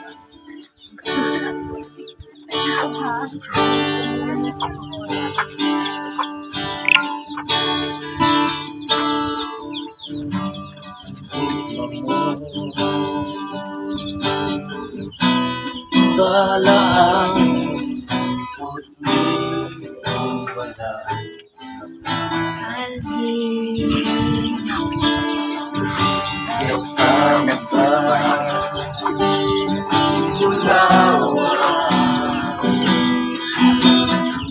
Balaan puti ang wala kasama sa Bulawan.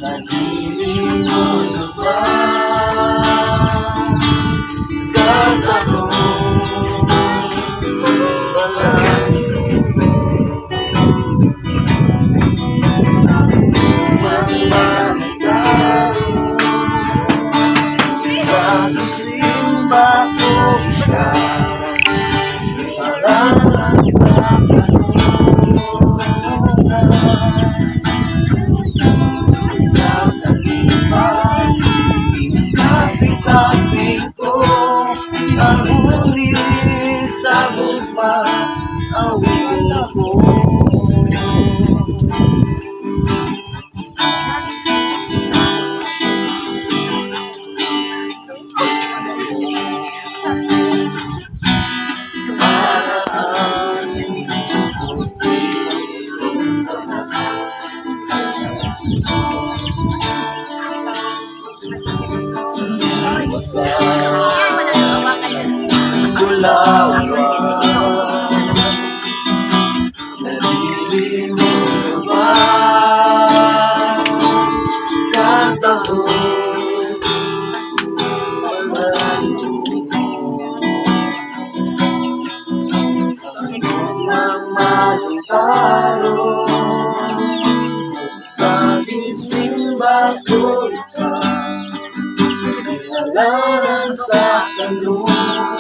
Nalilimutan mo ba katanong balaan simba ko ka malalang sa kanungan sa kalipan kasing-kasing ko ang huli sa gugma awin ko. Bulawan, nalilimutan mo ba katanong balaan ang malutaro sa disimba ko ka dinalaran sa kanungan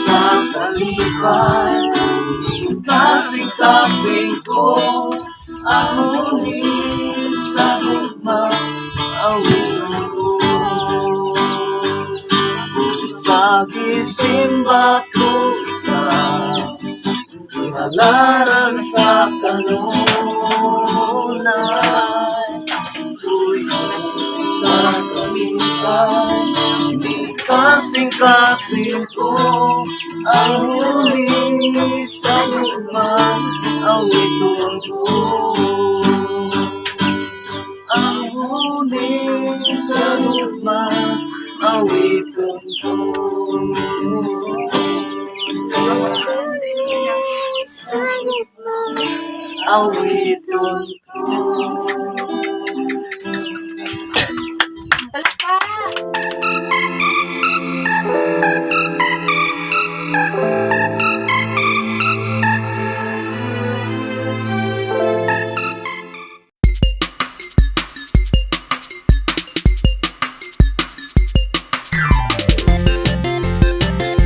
sa kalipan kasing-kasing ko ang huli sa gugma awin ko. Sa gisimba ko ka dinalaran sa kanungan sa kalipan kasing-kasing ko ang huli sa gugma awiton ko. Ang huli sa gugma awiton ko. Awiton